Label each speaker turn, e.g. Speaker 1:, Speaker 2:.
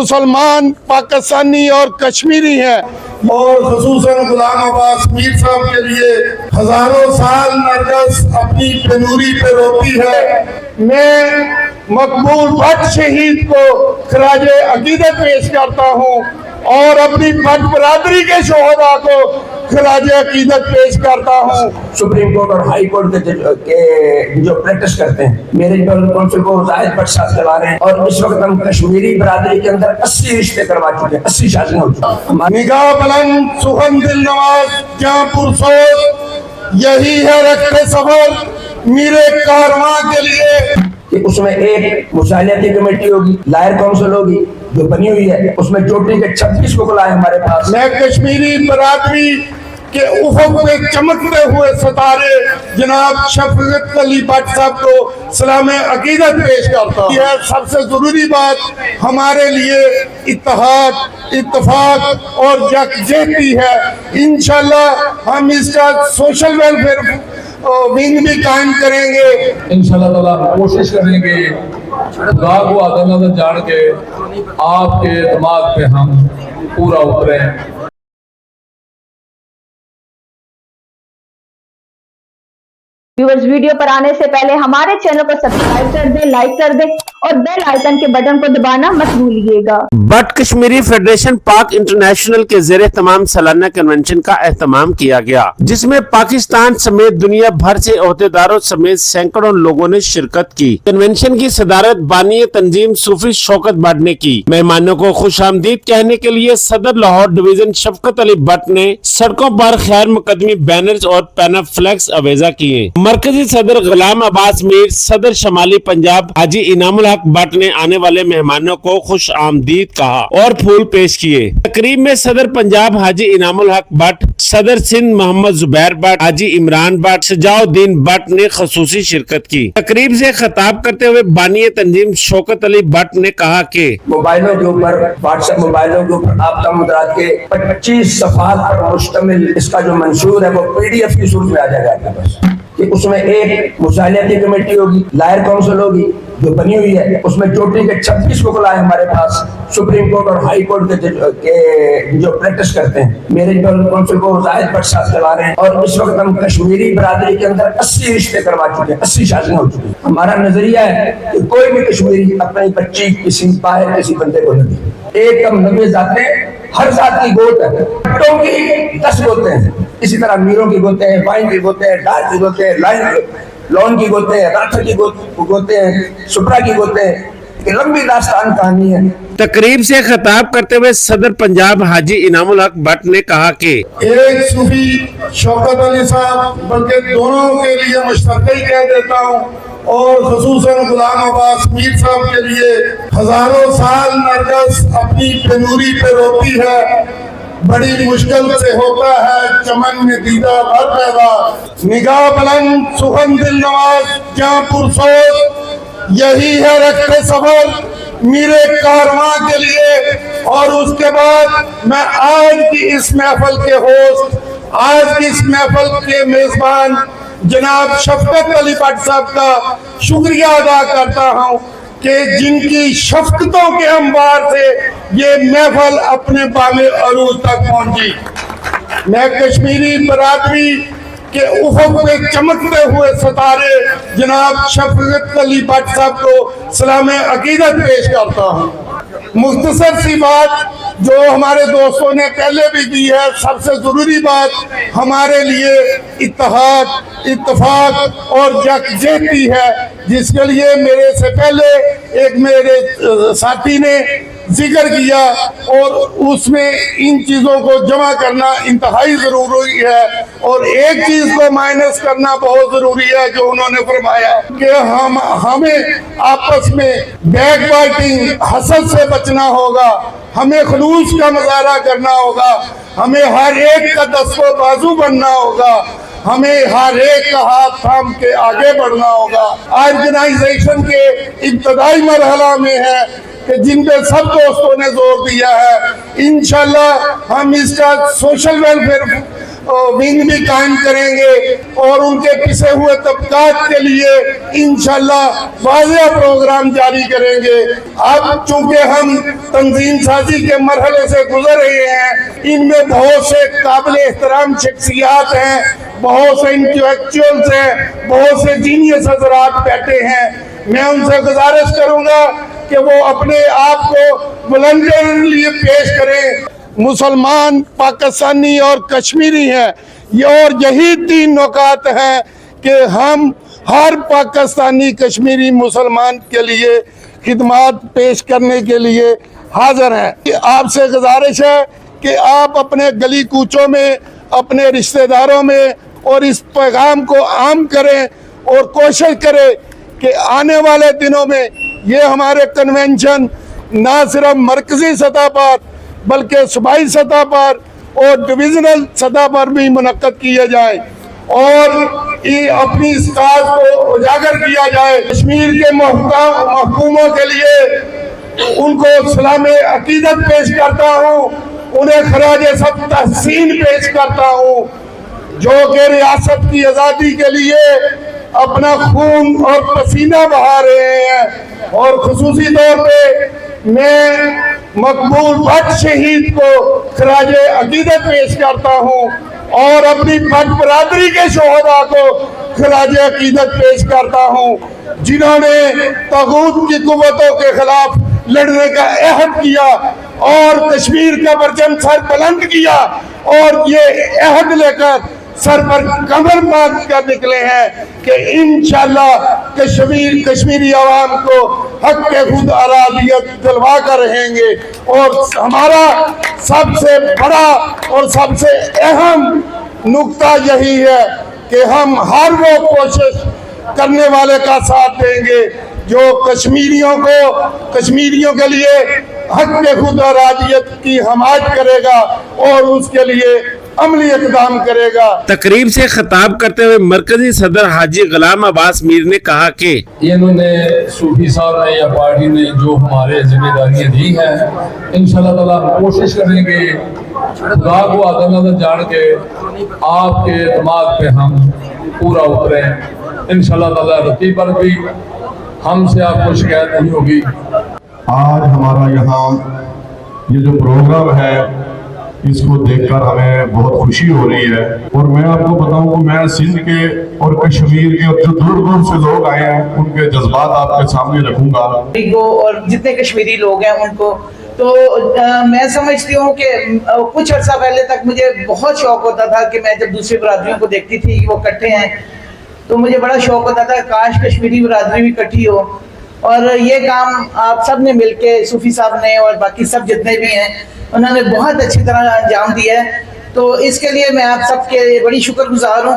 Speaker 1: मुसलमान पाकिस्तानी और कश्मीरी हैं और ख़ुसूसन गुलाम अब्बास मीर साहब के लिए हजारों साल नरगिस अपनी तनूरी पे रोती है। मैं मकबूल भट्ट शहीद को खराजे अकीदत पेश करता हूँ और अपनी भट्ट बरादरी के शोहदा को खराजे अकीदत पेश करता हूँ।
Speaker 2: सुप्रीम कोर्ट और हाई कोर्ट के जो प्रैक्टिस करते हैं, मेरे काउंसिल को जाहिद भट्ट साहब चला रहे हैं और इस वक्त हम कश्मीरी बरादरी के अंदर 80 रिश्ते करवा चुके हैं, 80 शादियां हो चुकी हैं।
Speaker 1: निगाह बुलंद सुखन दिल नवाज जहाँ पुरसोच यही है रखते सफर मेरे कारवां के लिए
Speaker 2: कि उसमें एक मुशाहियाती कमेटी होगी, लायर काउंसिल होगी जो बनी हुई है, उसमें चोटी के 26 वकला है हमारे पास।
Speaker 1: मैं कश्मीरी बरादरी के उफक पे चमकते हुए सितारे जनाब शफकत अली भट्ट साहब को सलाम अकीदत पेश करता हूँ। यह सबसे जरूरी बात हमारे लिए इत्तेहाद, इत्तेफाक और यकजहती है। इंशाल्लाह हम इसका सोशल वेलफेयर विंग भी कायम करेंगे।
Speaker 3: इंशाल्लाह ताला कोशिश करेंगे खुदा को अदालत जान के आपके दिमाग पे हम पूरा उतरें।
Speaker 4: व्यूअर्स, वीडियो पर आने से पहले हमारे चैनल को सब्सक्राइब कर दें, लाइक कर दें और बेल आइकन के बटन को दबाना मत भूलिएगा।
Speaker 5: भट्ट कश्मीरी फेडरेशन पाक इंटरनेशनल के ज़ेरे तमाम सालाना कन्वेंशन का एहतमाम किया गया, जिसमें पाकिस्तान समेत दुनिया भर से ओहदेदारों समेत सैकड़ों लोगों ने शिरकत की। कन्वेंशन की सदारत बानी तंजीम सूफी शौकत भट्ट ने की। मेहमानों को खुशामदीद कहने के लिए सदर लाहौर डिवीजन शफकत अली भट्ट ने सड़कों पर खैर मुकदमी बैनर्स और पैनाफ्लेक्स अवेजा किए। मरकजी सदर गुलाम अब्बास मीर, सदर शमाली पंजाब हाजी इनामुल हक भट्ट ने आने वाले मेहमानों को खुश आमदीद कहा और फूल पेश किए। तकरीब में सदर पंजाब हाजी इनामुल हक भट्ट, सदर सिंध मोहम्मद जुबैर भट्ट, हाजी इमरान भट्ट, सजाउद्दीन भट्ट ने खसूसी शिरकत की। तकरीब से खिताब करते हुए बानी तंजीम शौकत अली भट्ट ने कहा कि
Speaker 2: मोबाइलों के ऊपर, व्हाट्सएप मोबाइलों के ऊपर आपका मुद्रात के 25 सफात पर मुश्तमिल इसका जो मंशूर है वो PDF की सूरत में आ जाएगा आपके पास। कि उसमें एक मुशाहियाती कमेटी होगी, लायर काउंसिल होगी जो बनी हुई है, उसमें चोटी के 26 वकला है हमारे पास। सुप्रीम कोर्ट और हाई कोर्ट के जो प्रैक्टिस करते हैं, मेरे काउंसिल को जाहिद भट्ट साहब चला रहे हैं और इस वक्त हम कश्मीरी बरादरी के अंदर 80 रिश्ते करवा चुके हैं, 80 शादियां हो चुकी हैं। हमारा नजरिया है कि कोई भी कश्मीरी अपनी बच्ची किसी बाहर किसी बंदे को नहीं दे। एक कम 90 जाते हर जात की गोत है, पट्टों की 10 गोते हैं, इसी तरह मीरों की गोते हैं, वाइन की गोते हैं, डार की गोते हैं, लॉन की गोते हैं, राठर की गोते हैं, सुपरा की गोते हैं। एक लंबी दास्तान कहानी है।
Speaker 5: तकरीब से खिताब करते हुए सदर पंजाब हाजी इनामुल हक भट्ट ने कहा कि
Speaker 1: एक सूफी शौकत अली साहब बल्कि दोनों के लिए मुश्तरक कह देता हूँ और खसूसन गुलाम अब्बास मीर साहब के लिए हजारों साल नरगिस अपनी तनूरी पे रोती है। बड़ी मुश्किल से होता है चमन में दीदा भर पैदा। निगाह बुलंद सुखन दिल नवाज जहाँ पुरसोच यही है रखते सफर मेरे कारवां के लिए। और उसके बाद मैं आज की इस महफिल के होस्ट, आज की इस महफिल के मेजबान जनाब शफकत अली भट्ट साहब का शुक्रिया अदा करता हूँ कि जिनकी शफकतों के अंबार से ये महफिल अपने बाले अरूज तक पहुंची। मैं कश्मीरी बरादरी के उफक पे चमकते हुए सितारे जनाब शफकत अली भट्ट साहब को सलाम अकीदत पेश करता हूँ। मुख्तसर सी बात जो हमारे दोस्तों ने पहले भी की है, सबसे जरूरी बात हमारे लिए इत्तेहाद, इत्तेफाक और यकजहती है, जिसके लिए मेरे से पहले एक मेरे साथी ने जिक्र किया और उसमें इन चीज़ों को जमा करना इंतहाई ज़रूरी है। और एक चीज़ को माइनस करना बहुत ज़रूरी है जो उन्होंने फरमाया कि हमें आपस में बैक बाइटिंग, हसद से बचना होगा, हमें खलूस का मुजाहरा करना होगा, हमें हर एक का दस्तो बाजू बनना होगा, हमें हर एक का हाथ थाम के आगे बढ़ना होगा। ऑर्गेनाइजेशन के इब्तदाई मरहला में है कि जिन पे सब दोस्तों ने जोर दिया है। इंशाल्लाह हम इसका सोशल वेलफेयर विंग भी कायम करेंगे और उनके पिसे हुए तबकात के लिए इंशाल्लाह वाज़ेह प्रोग्राम जारी करेंगे। अब चूंकि हम तंजीम साजी के मरहले से गुजर रहे हैं, इनमें बहुत से काबिल एहतराम शख्सियात हैं, बहुत से इंटेलेक्चुअल्स हैं, बहुत से जीनियस हजरात बैठे हैं। मैं उनसे गुजारिश करूंगा कि वो अपने आप को वॉलंटियरली पेश करें। मुसलमान, पाकिस्तानी और कश्मीरी हैं, ये और यही तीन नुकात हैं कि हम हर पाकिस्तानी, कश्मीरी, मुसलमान के लिए खिदमत पेश करने के लिए हाजिर हैं। आपसे गुजारिश है कि आप अपने गली कूचों में, अपने रिश्तेदारों में और इस पैगाम को आम करें और कोशिश करें कि आने वाले दिनों में ये हमारे कन्वेंशन ना सिर्फ मरकजी सतह पर बल्कि सूबाई सतह पर और डिविजनल सतह पर भी मुनक्कद किए जाए और ये अपनी इस काज को उजागर किया जाए। कश्मीर के महकूमों के लिए उनको सलाम अकीदत पेश करता हूँ, उन्हें खराज सब तहसीन पेश करता हूँ, जो कि रियासत की आज़ादी के लिए अपना खून और पसीना बहा रहे हैं। और खुसूसी तौर पे मैं मकबूल भट्ट शहीद को खराज अकीदत पेश करता हूँ और अपनी भट्ट बरादरी के शोहदा को खराज अकीदत पेश करता हूँ, जिन्होंने तागूत की कुव्वतों के खिलाफ लड़ने का अहद किया और कश्मीर का परचम सर बुलंद किया और ये अहद लेकर सर पर कमर बांध कर निकले हैं कि इंशाल्लाह कश्मीरी आवाम को हक के खुद आराधियत दिलवा कर रहेंगे। और हमारा सबसे बड़ा और सबसे अहम नुक्ता यही है कि हम हर वो कोशिश करने वाले का साथ देंगे जो कश्मीरियों के लिए हक के खुद आराधियत की हमायत करेगा और उसके लिए अमली इक़दाम करेगा।
Speaker 5: तकरीब से खिताब करते हुए मरकजी सदर हाजी गुलाम अब्बास मीर ने कहा कि
Speaker 3: इन्होंने सूफी साहब ने या पार्टी ने जो हमारे जिम्मेदारियां दी हैं, इंशाल्लाह ताला कोशिश करेंगे खुदा को आदम जान के आपके दिमाग पे हम पूरा उतरें। इंशाल्लाह ताला रतीब पर भी हमसे आपको शिकायत नहीं होगी।
Speaker 6: आज हमारा यहाँ ये जो प्रोग्राम है इसको देखकर हमें बहुत खुशी हो रही है और मैं आपको बताऊं कि मैं सिंध के और कश्मीर के और जो दूर दूर से लोग आए हैं उनके जज्बात आपके सामने रखूंगा
Speaker 7: और जितने कश्मीरी लोग हैं उनको तो मैं समझती हूँ कि कुछ अर्सा पहले तक मुझे बहुत शौक होता था कि मैं जब दूसरी बरादरियों को देखती थी वो इकट्ठे हैं तो मुझे बड़ा शौक होता था काश कश्मीरी बरादरी भी इकट्ठी हो। और ये काम आप सब ने मिलके, सूफी साहब ने और बाकी सब जितने भी हैं, उन्होंने बहुत अच्छी तरह अंजाम दिया है। तो इसके लिए मैं आप सबके बड़ी शुक्रगुजार हूँ।